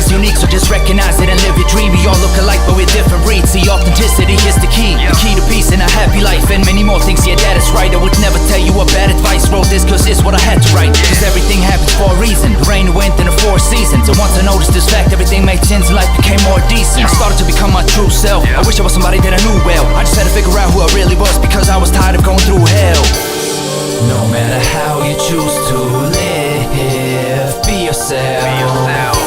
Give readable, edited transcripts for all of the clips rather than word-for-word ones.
is unique, so just recognize it and live your dream. We all look alike, but we're different breeds. See, authenticity is the key to peace and a happy life, and many more things. Yeah, that is right. I would never tell you a bad advice. Wrote this cause it's what I had to write. Cause everything happens for a reason. The rain, the wind, and the four seasons. And once I noticed this fact, everything made sense and life became more decent. I started to become my true self. I wish I was somebody that I knew well. I just had to figure out who I really was, because I was tired of going through hell. No matter how you choose to live, be yourself.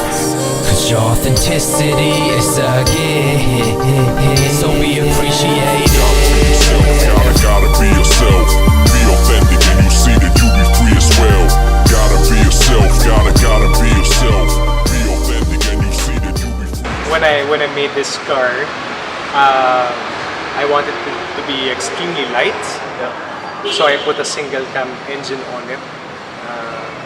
Cause your authenticity is a gift, so be appreciated. Gotta be yourself. Be authentic and you see that you be free as well. Gotta be yourself. Gotta be yourself. Be authentic and you see that you be free. When I made this car, I wanted to be extremely light. So I put a single cam engine on it,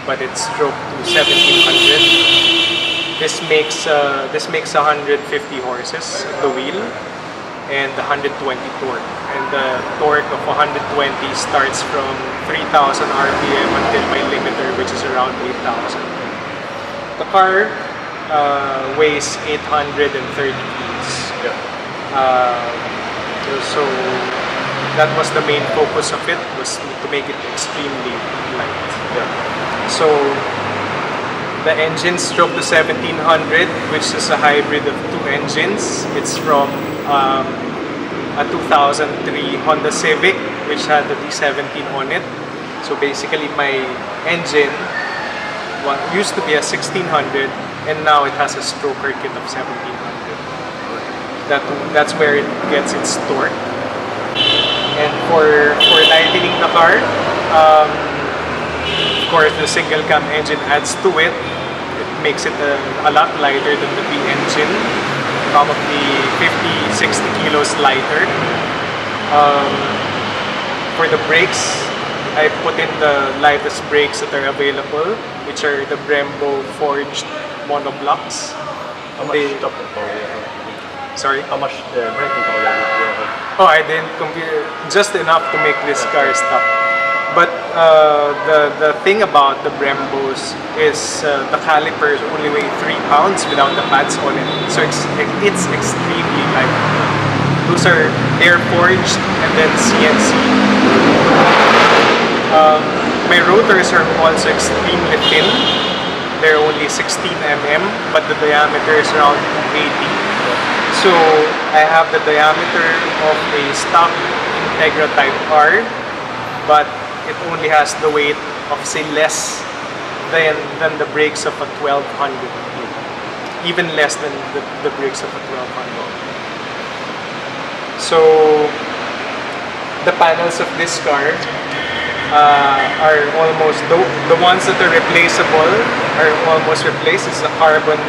but it's stroked to 1700. This makes 150 horses at the wheel and 120 torque. And the torque of 120 starts from 3000 RPM until my limiter, which is around 8000. The car weighs 830 kilos. So that was the main focus of it, was to make it extremely light. So the engine stroked to 1700, which is a hybrid of two engines. It's from a 2003 Honda Civic, which had the D17 on it. So basically my engine used to be a 1600, and now it has a stroker kit of 1700. That's where it gets its torque. And for lightening the car, of course the single cam engine adds to it. It makes it a lot lighter than the V engine, probably 50-60 kilos lighter. For the brakes, I put in the lightest brakes that are available, which are the Brembo forged monoblocks. How much top power? Sorry? How much braking power? Oh, I didn't compute, just enough to make this car stop. But the thing about the Brembos is the calipers only weigh 3 pounds without the pads on it. So it's extremely light. Those are air forged and then CNC. My rotors are also extremely thin. They're only 16 mm, but the diameter is around 280. So I have the diameter of a stock Integra Type R, but it only has the weight of, say, less than the brakes of a 1200, even less than the brakes of a 1200. So the panels of this car are almost, the ones that are replaceable are almost replaced. It's a carbon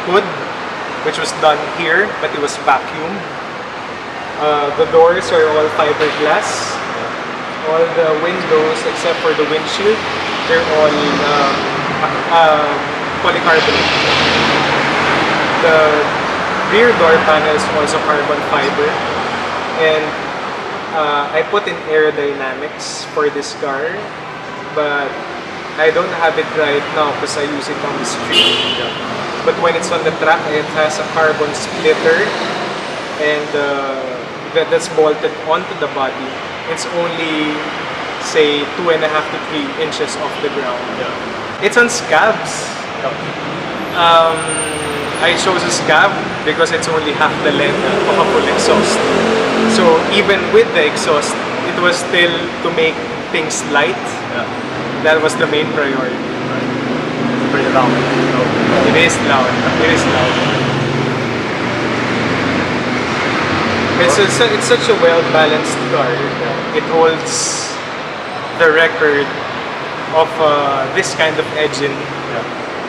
hood, which was done here, but it was vacuumed. The doors are all fiberglass. All the windows, except for the windshield, they're all polycarbonate. The rear door panel is also carbon fiber. And I put in aerodynamics for this car, but I don't have it right now because I use it on the street. But when it's on the track, it has a carbon splitter, and that's bolted onto the body. It's only, say, 2.5 to 3 inches off the ground. It's on scabs. I chose a scab because it's only half the length of a full exhaust. So even with the exhaust, it was still to make things light. That was the main priority. Pretty loud. It is loud. It is loud. It's such a well-balanced car. It holds the record of this kind of engine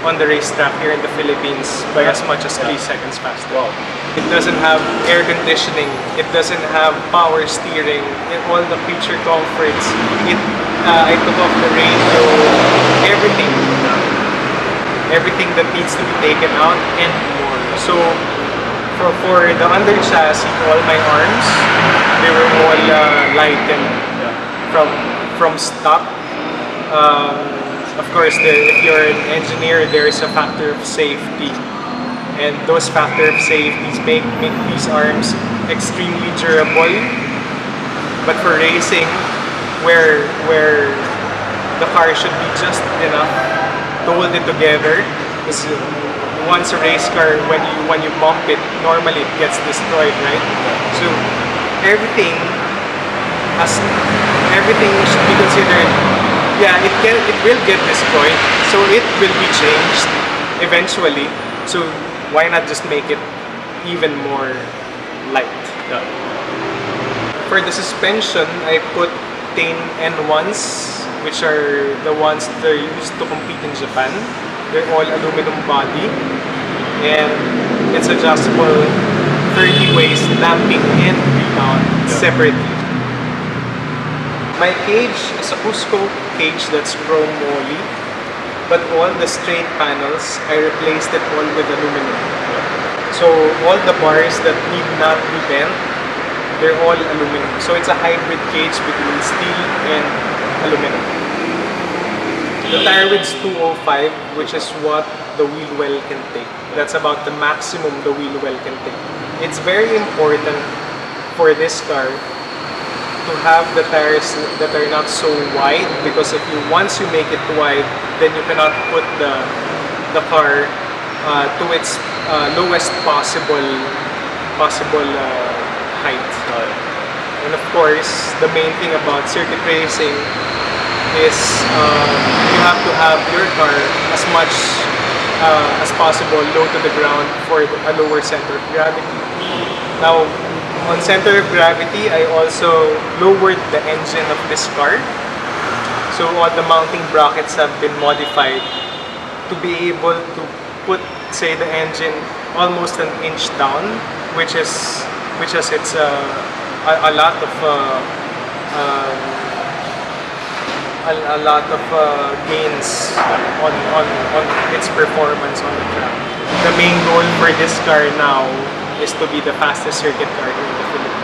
on the racetrack here in the Philippines by as much as 3 seconds faster. Wow. It doesn't have air conditioning. It doesn't have power steering. All the feature comforts. I took off the radio. Everything. Everything that needs to be taken out and more. So for the under chassis, all my arms, they were all lightened from stock. Of course, if you're an engineer, there is a factor of safety. and those factor of safeties make these arms extremely durable. But for racing, where the car should be just enough to hold it together, because once a race car, when you bump it, normally it gets destroyed, right? So everything should be considered. Yeah, it will get destroyed, so it will be changed eventually. So why not just make it even more light? Yeah. For the suspension, I put Tane N1s, which are the ones that are used to compete in Japan. They're all aluminum body, and it's adjustable 30 ways, damping and rebound separately. My cage is a Cusco cage that's chrome moly, but all the straight panels, I replaced it all with aluminum. So all the bars that need not be bent, they're all aluminum. So it's a hybrid cage between steel and aluminum. The tire width is 205, which is what the wheel well can take. That's about the maximum the wheel well can take. It's very important for this car to have the tires that are not so wide, because once you make it wide, then you cannot put the car to its lowest possible height. And of course, the main thing about circuit racing is you have to have your car as much as possible low to the ground for a lower center of gravity. Now, on center of gravity, I also lowered the engine of this car. So all the mounting brackets have been modified to be able to put, say, the engine almost an inch down, which has its a lot of gains on its performance on the track. The main goal for this car now is to be the fastest circuit car here in the Philippines.